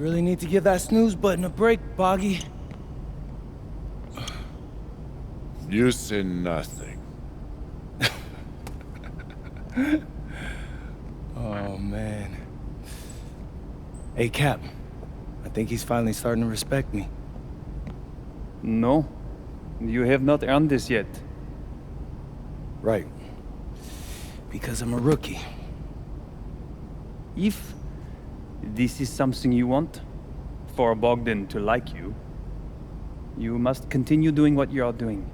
really need to give that snooze button a break, Boggy. You say nothing. Oh, man. Hey, Cap. I think he's finally starting to respect me. No, you have not earned this yet. Right. Because I'm a rookie. If this is something you want, for Bogdan to like you, you must continue doing what you are doing.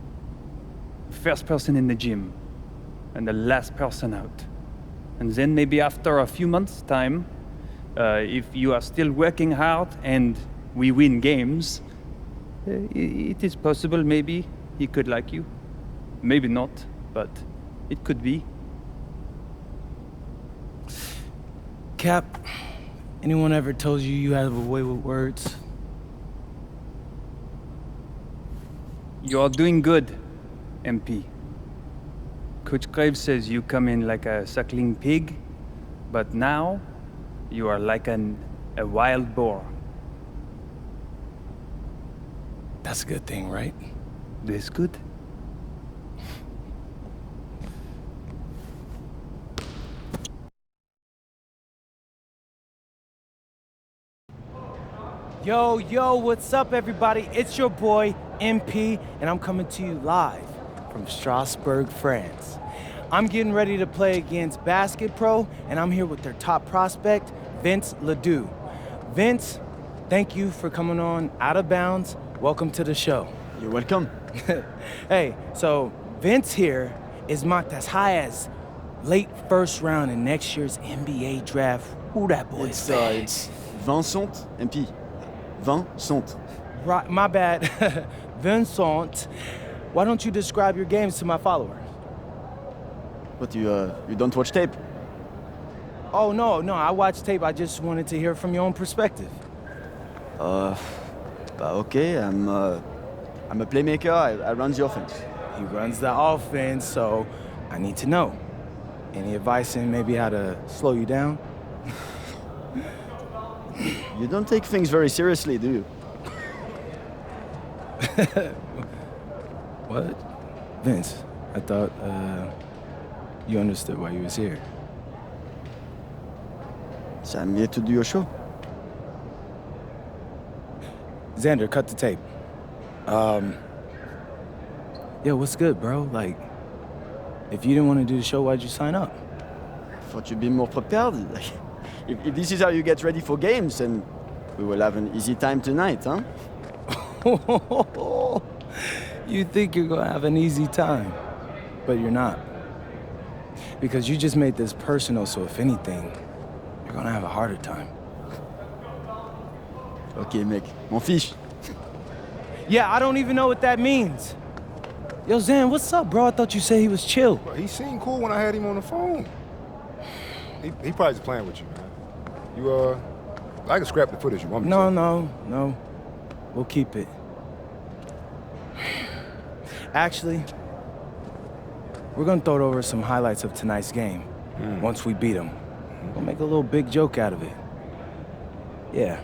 First person in the gym, and the last person out. And then maybe after a few months' time, if you are still working hard and we win games, it is possible maybe he could like you. Maybe not, but it could be. Cap, anyone ever told you you have a way with words? You are doing good, MP. Coach Graves says you come in like a suckling pig, but now you are like a wild boar. That's a good thing, right? That's good. Yo, what's up, everybody? It's your boy, MP, and I'm coming to you live from Strasbourg, France. I'm getting ready to play against Basket Pro, and I'm here with their top prospect, Vince LEDUC. Vince, thank you for coming on Out of Bounds. Welcome to the show. You're welcome. Hey, so Vince here is mocked as high as late first round in next year's NBA draft. Who that boy is? It's Vincent, MP. Vincent. Right, my bad. Vincent. Why don't you describe your games to my followers? But you don't watch tape? Oh, no, I watched tape. I just wanted to hear from your own perspective. Okay, I'm a playmaker, I run the offense. He runs the offense, so I need to know. Any advice in maybe how to slow you down? You don't take things very seriously, do you? What? Vince, I thought, you understood why you was here. So I'm here to do your show. Xander, cut the tape. Yo, what's good, bro? Like, if you didn't want to do the show, why'd you sign up? Thought you'd be more prepared. If this is how you get ready for games, then we will have an easy time tonight, huh? You think you're gonna have an easy time, but you're not. Because you just made this personal, so if anything, you're gonna have a harder time. Okay, mec, m'en fiche. Yeah, I don't even know what that means. Yo, Zan, what's up, bro? I thought you said he was chill. Bro, he seemed cool when I had him on the phone. He probably just playing with you, man. I can scrap the footage you want me to. No. We'll keep it. Actually, we're gonna throw over some highlights of tonight's game. Once we beat them. We'll make a little big joke out of it. Yeah,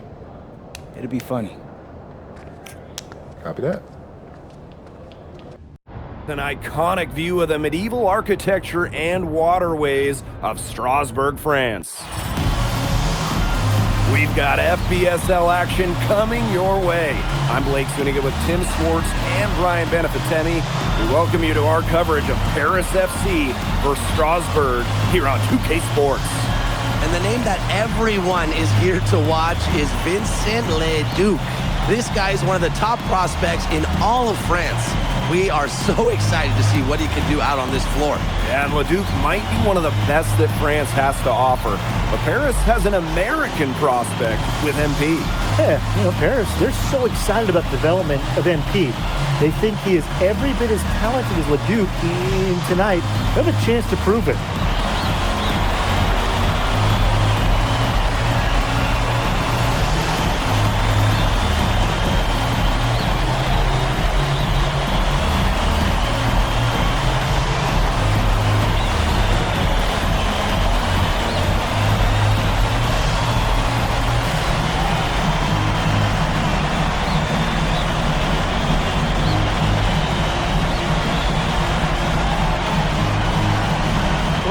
it'll be funny. Copy that. An iconic view of the medieval architecture and waterways of Strasbourg, France. We've got FBSL action coming your way. I'm Blake Zuniga with Tim Swartz and Brian Benefitemi. We welcome you to our coverage of Paris FC versus Strasbourg here on 2K Sports. And the name that everyone is here to watch is Vincent LEDUC. This guy is one of the top prospects in all of France. We are so excited to see what he can do out on this floor. And LEDUC might be one of the best that France has to offer. But Paris has an American prospect with MP. Yeah, Paris, they're so excited about the development of MP. They think he is every bit as talented as LEDUC, and tonight, they have a chance to prove it.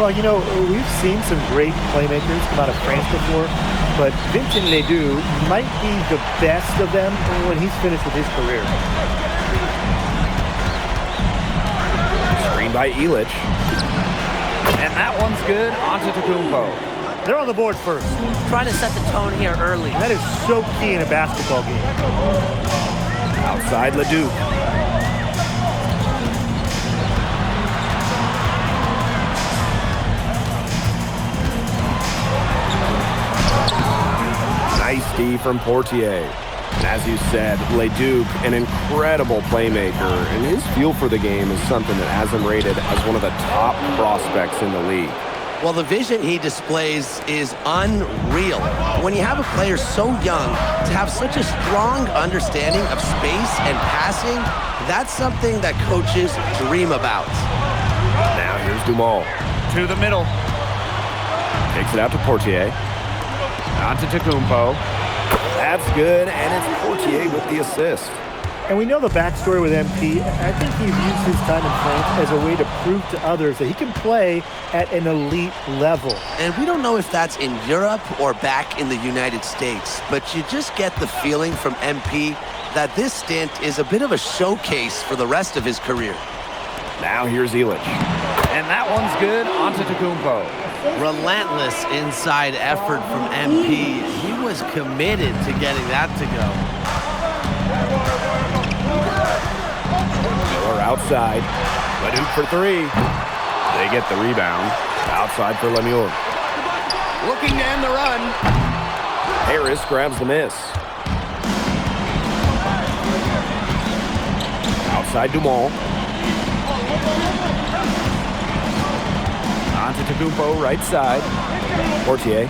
Well, you know, we've seen some great playmakers come out of France before, but Vincent LEDUC might be the best of them when he's finished with his career. Screen by Illich. And that one's good. Antetokounmpo. They're on the board first. Trying to set the tone here early. That is so key in a basketball game. Outside LEDUC. Nice D from Portier. And as you said, LEDUC, an incredible playmaker, and his feel for the game is something that has him rated as one of the top prospects in the league. Well, the vision he displays is unreal. When you have a player so young, to have such a strong understanding of space and passing, that's something that coaches dream about. Now here's Dumal. To the middle. Takes it out to Portier. Antetokounmpo. That's good, and it's Portier with the assist. And we know the backstory with MP. I think he views his time in France as a way to prove to others that he can play at an elite level. And we don't know if that's in Europe or back in the United States, but you just get the feeling from MP that this stint is a bit of a showcase for the rest of his career. Now here's Illich. And that one's good. Antetokounmpo. Relentless inside effort from MP. He was committed to getting that to go. Miller outside. LEDUC for three. They get the rebound. Outside for Lemieux. Looking to end the run. Harris grabs the miss. Outside Dumal. Antetokounmpo right side. Portier.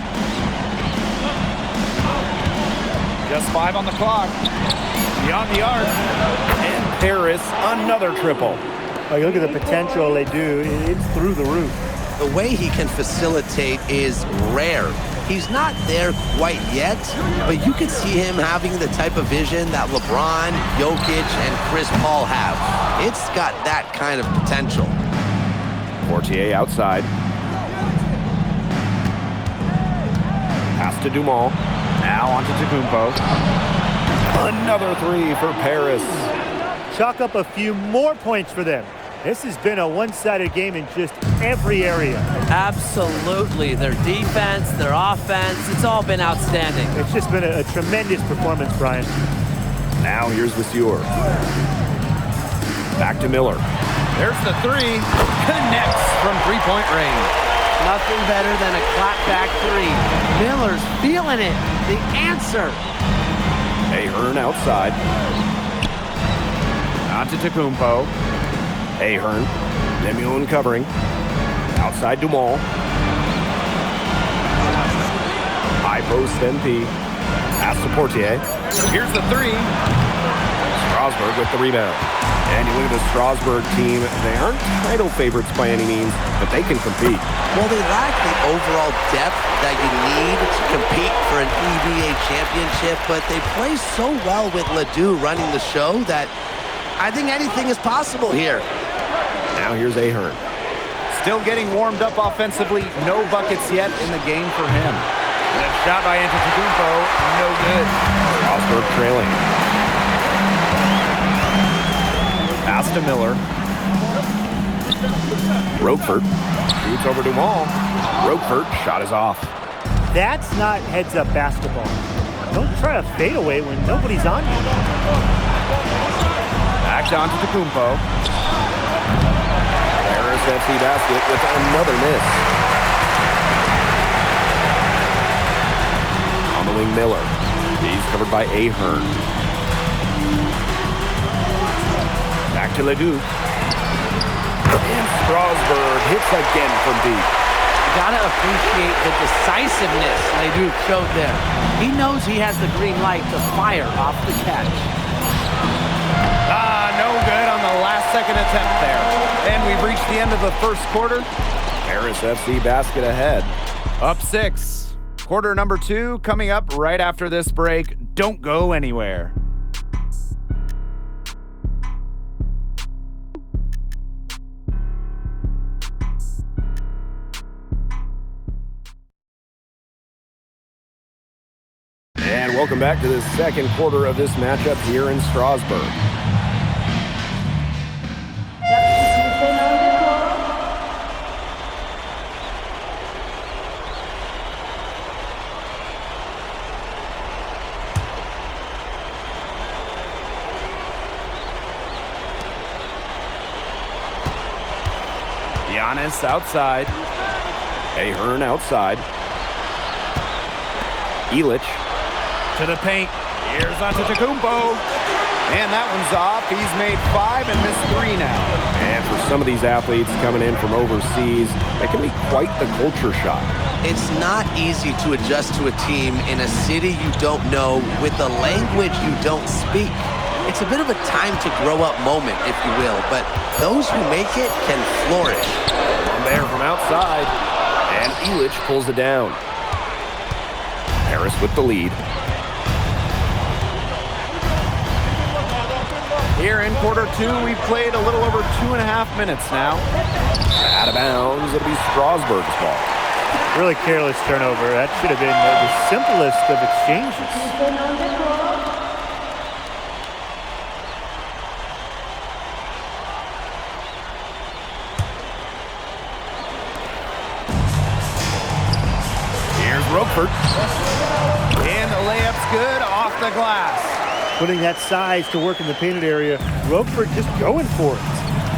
Just 5 on the clock. Beyond the arc. And Harris, another triple. Like, look at the potential they do. It's through the roof. The way he can facilitate is rare. He's not there quite yet, but you can see him having the type of vision that LeBron, Jokic, and Chris Paul have. It's got that kind of potential. Portier outside. Pass to Dumal. Now on to Antetokounmpo. Another three for Paris. Chalk up a few more points for them. This has been a one-sided game in just every area. Absolutely. Their defense, their offense, it's all been outstanding. It's just been a tremendous performance, Brian. Now here's Vasseur. Back to Miller. There's the three. Connects from three-point range. Nothing better than a clapback three. Miller's feeling it. The answer. Ahern outside. Antetokounmpo. Ahern. Lemieux covering. Outside Dumal. High post MP. Pass to Portier. Here's the three. Strasburg with the rebound. And you look at the Strasburg team, they aren't title favorites by any means, but they can compete. Well, they lack the overall depth that you need to compete for an EVA championship, but they play so well with LEDUC running the show that I think anything is possible here. Now here's Ahern. Still getting warmed up offensively. No buckets yet in the game for him. And a shot by Antetokounmpo, no good. Strasburg trailing. Pass to Miller. Roquefort shoots over Dumal. Roquefort shot is off. That's not heads-up basketball. Don't try to fade away when nobody's on you. Back down to Antetokounmpo. Paris FC basket with another miss. On the wing, Miller. He's covered by Ahern. Back to LEDUC. And Strasburg hits again from deep. You gotta appreciate the decisiveness LEDUC showed there. He knows he has the green light to fire off the catch. No good on the last second attempt there. And we've reached the end of the first quarter. Paris FC basket ahead. Up 6. Quarter number 2 coming up right after this break. Don't go anywhere. Welcome back to the second quarter of this matchup here in Strasbourg. Giannis outside. Ahern outside. Illich to the paint. Here's Antetokounmpo. And that one's off. He's made 5 and missed 3 now. And for some of these athletes coming in from overseas, that can be quite the culture shock. It's not easy to adjust to a team in a city you don't know with a language you don't speak. It's a bit of a time to grow up moment, if you will, but those who make it can flourish. On there from outside, and Illich pulls it down. Harris with the lead. Here in quarter 2, we've played a little over 2.5 minutes now. Out of bounds, it'll be Strasbourg's ball. Really careless turnover. That should have been the simplest of exchanges. Here's Roquefort. And the layup's good off the glass. Putting that size to work in the painted area, Roquefort just going for it.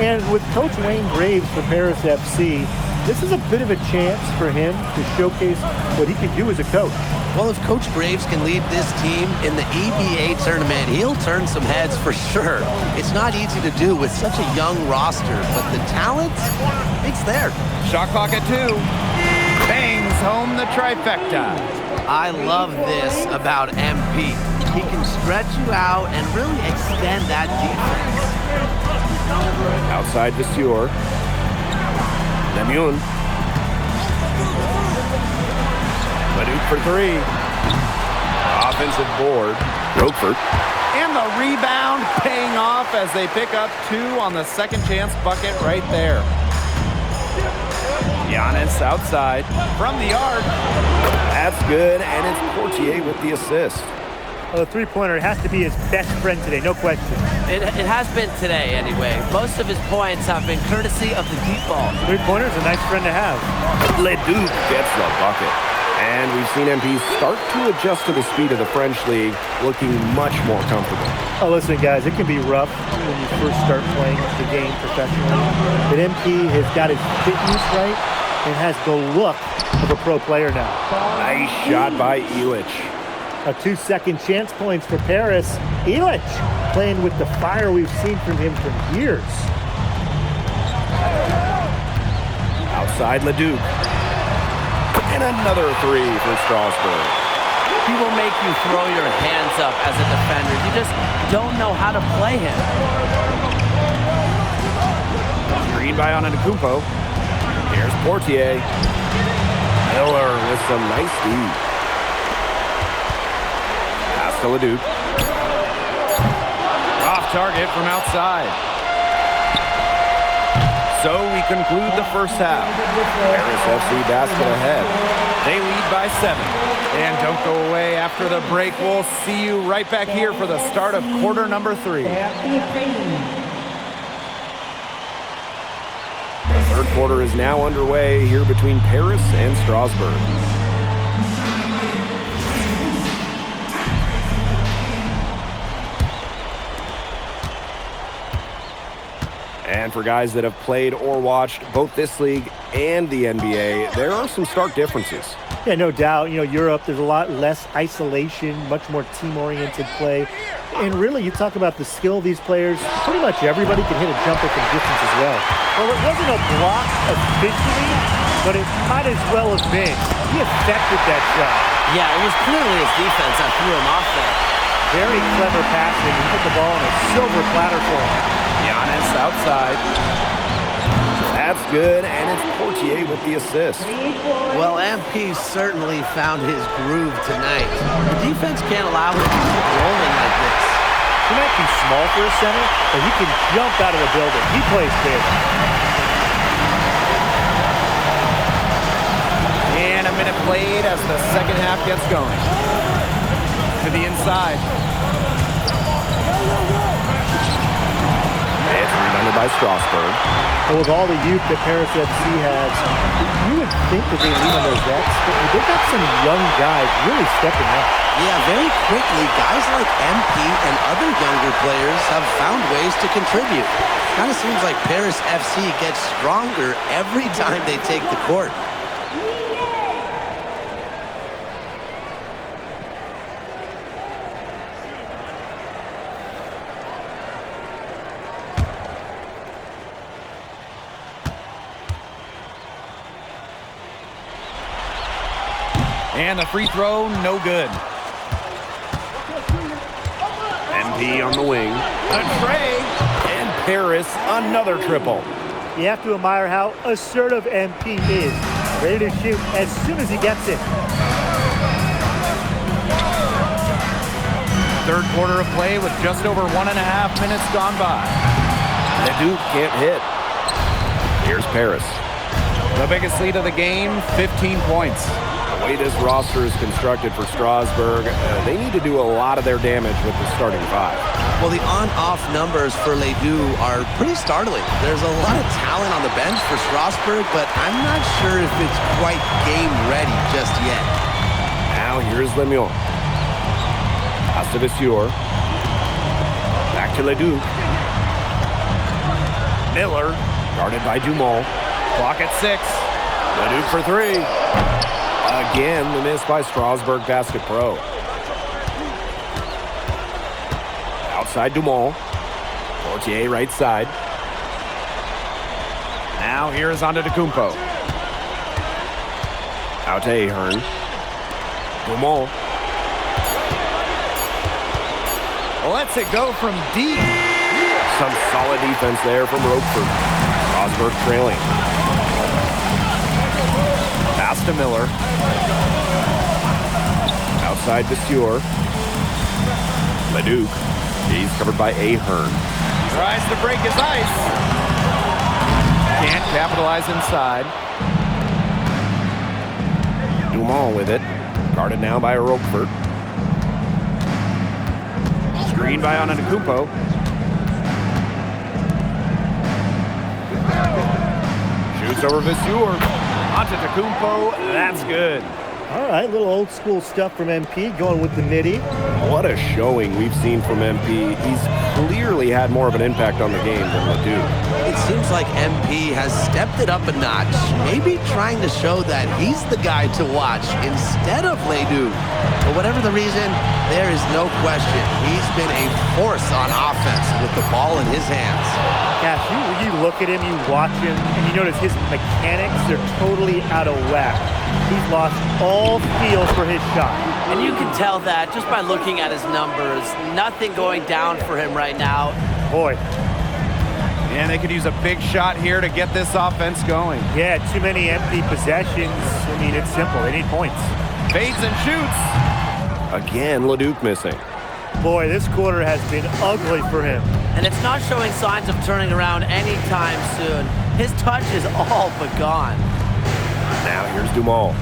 And with Coach Wayne Graves for Paris FC, this is a bit of a chance for him to showcase what he can do as a coach. Well, if Coach Graves can lead this team in the EBA tournament, he'll turn some heads for sure. It's not easy to do with such a young roster, but the talent, it's there. Shot clock at 2. Bangs home the trifecta. I love this about MP. He can stretch you out and really extend that defense. Outside Vasseur. Lemoun. LEDUC for 3. Offensive board. Roquefort. And the rebound paying off as they pick up 2 on the second chance bucket right there. Giannis outside from the arc. That's good, and it's Portier with the assist. Well, the three-pointer has to be his best friend today, no question. It has been today, anyway. Most of his points have been courtesy of the deep ball. Three-pointer is a nice friend to have. LEDUC gets the bucket. And we've seen MP start to adjust to the speed of the French league, looking much more comfortable. Oh, listen, guys, it can be rough when you first start playing the game professionally. But MP has got his fitness right and has the look of a pro player now. Nice shot by Illich. A 2-second chance points for Paris. Illich playing with the fire we've seen from him for years. Outside LEDUC. And another 3 for Strasbourg. He will make you throw your hands up as a defender. You just don't know how to play him. Screen by Antetokounmpo. Here's Portier. Miller with some nice speed. Pass to LEDUC. Off target from outside. So we conclude the first half. Paris FC basket ahead. They lead by 7. And don't go away after the break. We'll see you right back here for the start of quarter number 3. The third quarter is now underway here between Paris and Strasbourg. And for guys that have played or watched both this league and the NBA, there are some stark differences. Yeah, no doubt. You know, Europe, there's a lot less isolation, much more team-oriented play. And really, you talk about the skill of these players, pretty much everybody can hit a jumper from distance as well. Well, it wasn't a block officially, but it might as well have been. He affected that shot. Yeah, it was clearly his defense that threw him off there. Very clever passing. He put the ball on a silver platter for him. Giannis outside. That's good, and it's Portier with the assist. Well, MP certainly found his groove tonight. The defense can't allow him to keep rolling like this. He might be small for a center, but he can jump out of the building. He plays big. And a minute played as the second half gets going. to the inside. It's rebounded by Strasburg. Well, with all the youth that Paris FC has, you would think that they lean on their vets, but they've got some young guys really stepping up. Yeah, very quickly, guys like MP and other younger players have found ways to contribute. Kind of seems like Paris FC gets stronger every time they take the court. And the free throw, no good. MP on the wing. A tray. And Paris, another triple. You have to admire how assertive MP is. Ready to shoot as soon as he gets it. Third quarter of play with just over 1.5 minutes gone by. LEDUC can't hit. Here's Paris. The biggest lead of the game, 15 points. The way this roster is constructed for Strasburg, they need to do a lot of their damage with the starting five. Well, the on-off numbers for LEDUC are pretty startling. There's a lot of talent on the bench for Strasburg, but I'm not sure if it's quite game ready just yet. Now here's Lemieux. Pass to Vasseur. Back to LEDUC. Miller, guarded by Dumont. Clock at 6. LEDUC for 3. Again, the miss by Strasburg Basket Pro. Outside Dumont. Portier right side. Now here's Antetokounmpo. Out to Ahern. Dumont. Lets it go from deep. Some solid defense there from Roquefort. Strasburg trailing. Pass to Miller. Outside Vasseur. LEDUC. He's covered by Ahern. Tries to break his ice. Can't capitalize inside. Dumont with it. Guarded now by Roquefort. Screen by Antetokounmpo. Shoots over Vasseur. Antetokounmpo, that's good. All right, little old school stuff from MP, going with the nitty. What a showing we've seen from MP. He's clearly had more of an impact on the game than LEDUC. It seems like MP has stepped it up a notch, maybe trying to show that he's the guy to watch instead of LEDUC. For whatever the reason, there is no question he's been a force on offense with the ball in his hands. Cash, you look at him, you watch him, and you notice his mechanics, they're totally out of whack. He's lost all feel for his shot. And you can tell that just by looking at his numbers. Nothing going down for him right now. Boy. And they could use a big shot here to get this offense going. Yeah, too many empty possessions. I mean, it's simple. They need points. Fades and shoots. Again, LEDUC missing. Boy, this quarter has been ugly for him. And it's not showing signs of turning around anytime soon. His touch is all but gone. Now here's Dumont.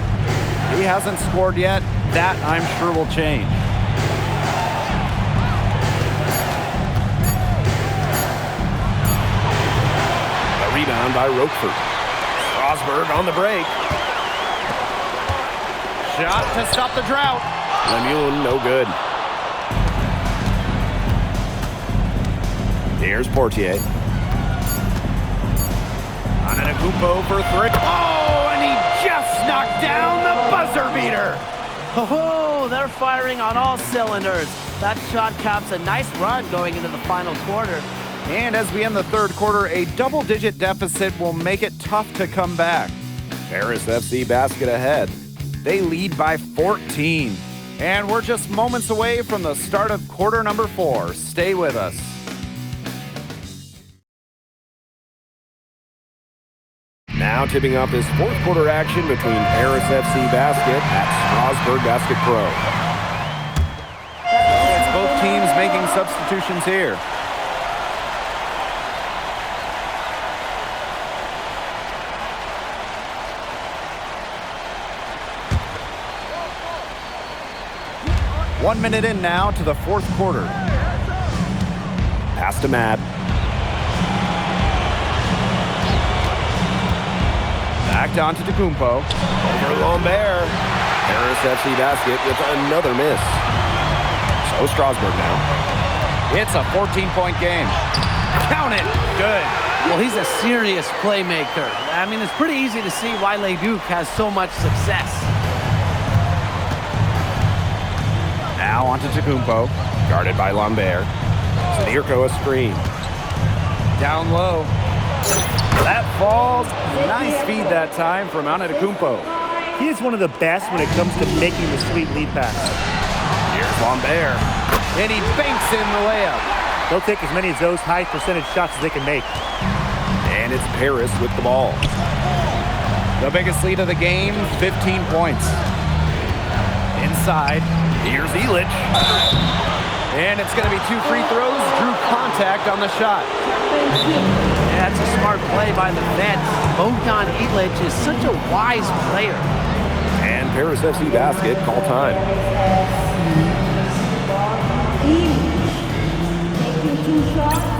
He hasn't scored yet. That, I'm sure, will change. A rebound by Roquefort. Strasburg on the break. Shot to stop the drought. Lemieux, no good. Here's Portier. Antetokounmpo for 3. Oh, and he just knocked down the buzzer beater. Oh, they're firing on all cylinders. That shot caps a nice run going into the final quarter. And as we end the third quarter, a double-digit deficit will make it tough to come back. Paris FC basket ahead. They lead by 14. And we're just moments away from the start of quarter number 4. Stay with us. Now tipping off this fourth quarter action between Paris FC Basket at Strasburg Basket Pro. It's both teams making substitutions here. 1 minute in now to the fourth quarter. Pass to Matt. Back down to Tecumpo. Over Lambert. Paris FC basket with another miss. So Strasburg now. It's a 14-point game. Count it. Good. Well, he's a serious playmaker. I mean, it's pretty easy to see why LEDUC has so much success. Now onto Tecumpo. Guarded by Lambert. Sadirko a screen. Down low. That falls. Nice feed that time from Antetokounmpo. He is one of the best when it comes to making the sweet lead pass. Here's Lambert. And he banks in the layup. They'll take as many of those high percentage shots as they can make. And it's Paris with the ball. The biggest lead of the game, 15 points. Inside, here's Illich. And it's going to be 2 free throws. Drew contact on the shot. Yeah, that's a smart play by the vet. Bogdan Illich is such a wise player. And Paris FC basket, call time. Taking 2 shots.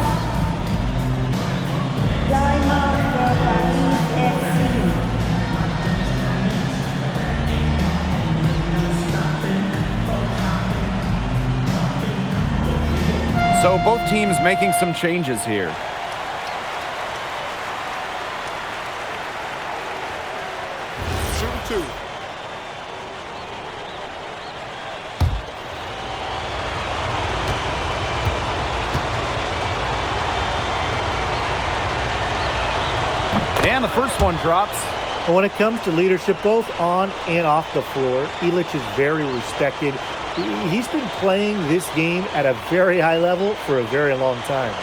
Timeout for Paris FC. So both teams making some changes here. Shoot 2. And the first one drops. But when it comes to leadership, both on and off the floor, Illich is very respected. He's been playing this game at a very high level for a very long time.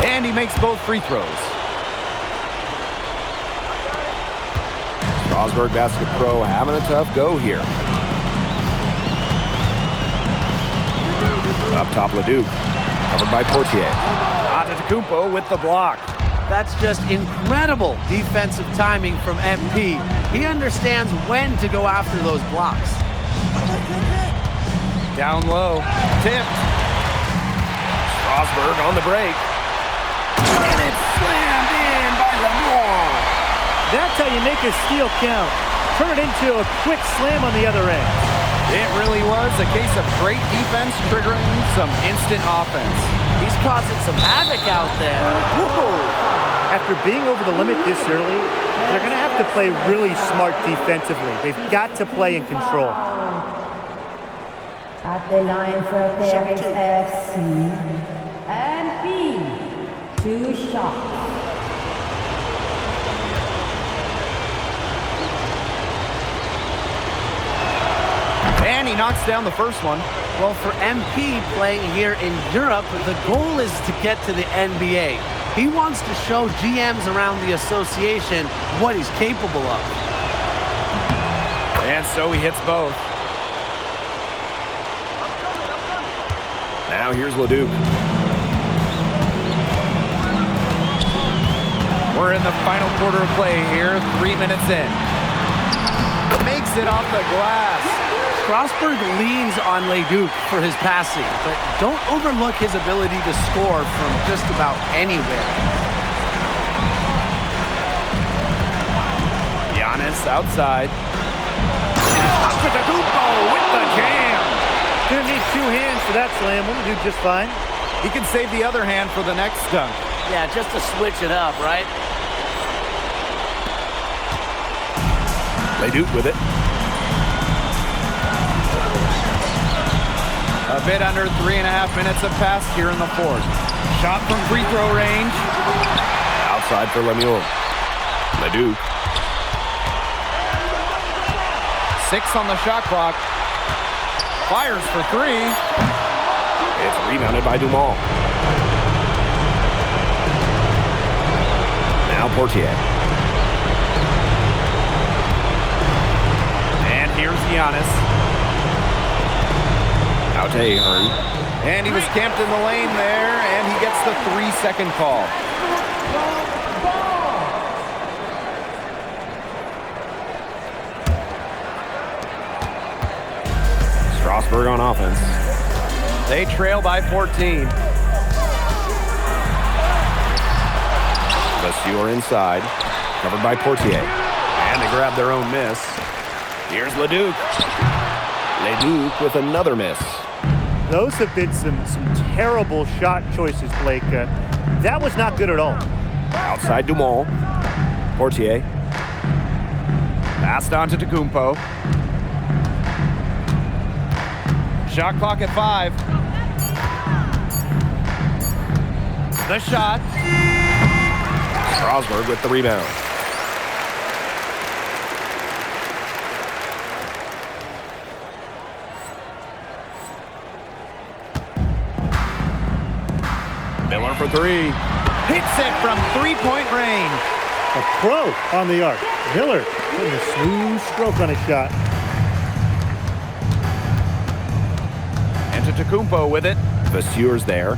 And he makes both free throws. Strasburg Basket Pro having a tough go here. Up top, LEDUC. Covered by Portier. Antetokounmpo with the block. That's just incredible defensive timing from MP. He understands when to go after those blocks. Down low. Tipped. Strasburg on the break. And it's slammed in by Lamar. That's how you make a steal count. Turn it into a quick slam on the other end. It really was a case of great defense triggering some instant offense. He's causing some havoc out there. Whoa. After being over the limit this early, they're going to have to play really smart defensively. They've got to play in control. At the line for Paris FC. And B. 2 shots. And he knocks down the first one. Well, for MP playing here in Europe, the goal is to get to the NBA. He wants to show GMs around the association what he's capable of. And so he hits both. Now here's LEDUC. We're in the final quarter of play here, 3 minutes in. Makes it off the glass. Strasburg leans on LEDUC for his passing, but don't overlook his ability to score from just about anywhere. Giannis outside. Antetokounmpo with the jam. Gonna need 2 hands for that slam. We'll do just fine. He can save the other hand for the next dunk. Yeah, just to switch it up, right? LEDUC with it. A bit under 3.5 minutes have passed here in the fourth. Shot from free throw range. Outside for Lemieux. LEDUC. 6 on the shot clock. Fires for 3. It's rebounded by Dumont. Now Portier. And here's Giannis. Out to Ahern. And he was camped in the lane there, and he gets the 3-second call. Strasburg on offense. They trail by 14. Vasseur inside, covered by Portier. And they grab their own miss. Here's LEDUC. LEDUC with another miss. Those have been some terrible shot choices, Blake. That was not good at all. Outside Dumont. Portier. Passed on to Tecumpo. Shot clock at 5. The shot. Strasburg with the rebound. Miller for 3. Hits it from 3-point range. A pro on the arc. Miller putting a smooth stroke on his shot. And to Tecumpo with it. Vasseur's there.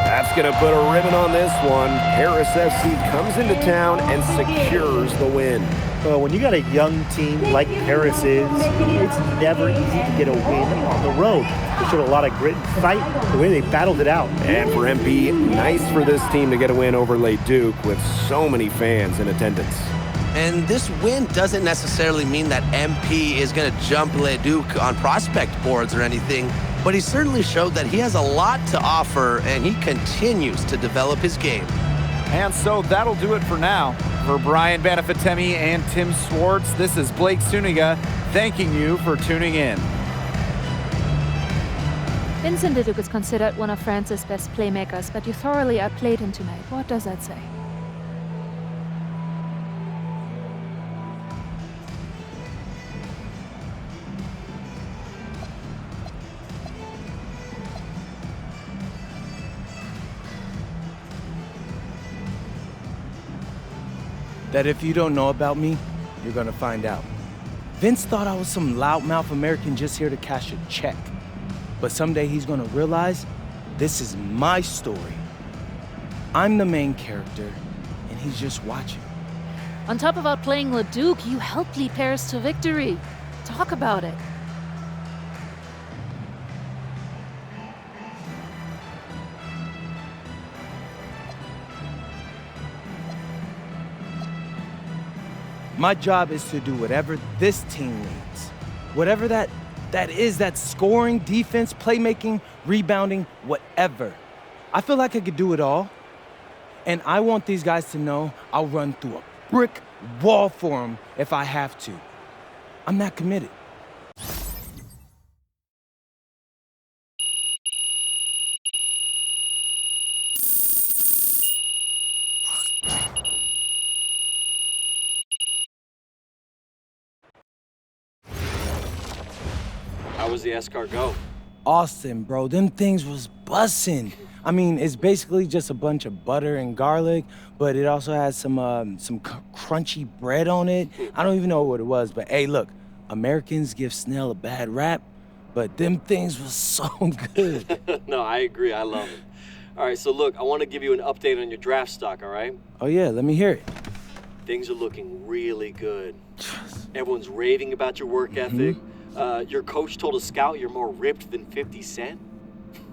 That's going to put a ribbon on this one. Paris FC comes into town and secures the win. Well, when you got a young team like Paris is, it's never easy to get a win on the road. They showed a lot of grit and fight, the way they battled it out. And for MP, nice for this team to get a win over LEDUC with so many fans in attendance. And this win doesn't necessarily mean that MP is going to jump LEDUC on prospect boards or anything, but he certainly showed that he has a lot to offer, and he continues to develop his game. And so that'll do it for now. For Brian Banafitemi and Tim Swartz, this is Blake Suniga thanking you for tuning in. Vincent LEDUC is considered one of France's best playmakers, but you thoroughly outplayed him tonight. What does that say? That if you don't know about me, you're gonna find out. Vince thought I was some loudmouth American just here to cash a check. But someday he's gonna realize this is my story. I'm the main character, and he's just watching. On top of outplaying LEDUC, you helped lead Paris to victory. Talk about it. My job is to do whatever this team needs. Whatever that is, that's scoring, defense, playmaking, rebounding, whatever. I feel like I could do it all. And I want these guys to know I'll run through a brick wall for them if I have to. I'm that committed. How was the escort go? Austin, bro, them things was bussin'. I mean, it's basically just a bunch of butter and garlic, but it also has some crunchy bread on it. I don't even know what it was, but hey, look, Americans give Snell a bad rap, but them things was so good. No, I agree. I love it. All right, so look, I want to give you an update on your draft stock, all right? Oh yeah, let me hear it. Things are looking really good. Everyone's raving about your work ethic. Your coach told a scout you're more ripped than 50 Cent.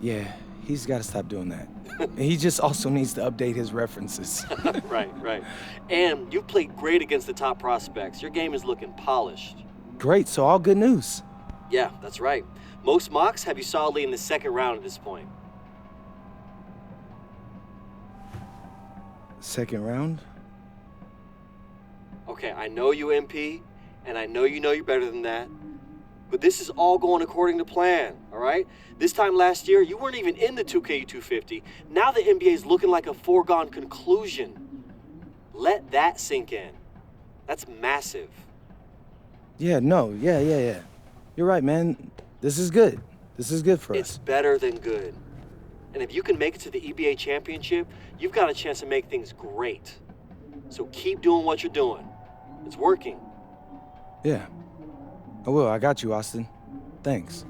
Yeah, he's got to stop doing that. He just also needs to update his references. Right. And you played great against the top prospects. Your game is looking polished. Great, so all good news. Yeah, that's right. Most mocks have you solidly in the second round at this point. Second round? Okay, I know you, MP, and I know you're better than that. But this is all going according to plan, all right? This time last year, you weren't even in the 2K 250. Now the NBA is looking like a foregone conclusion. Let that sink in. That's massive. Yeah. You're right, man. This is good. This is good for us. It's better than good. And if you can make it to the EBA championship, you've got a chance to make things great. So keep doing what you're doing. It's working. Yeah. I will. I got you, Austin. Thanks.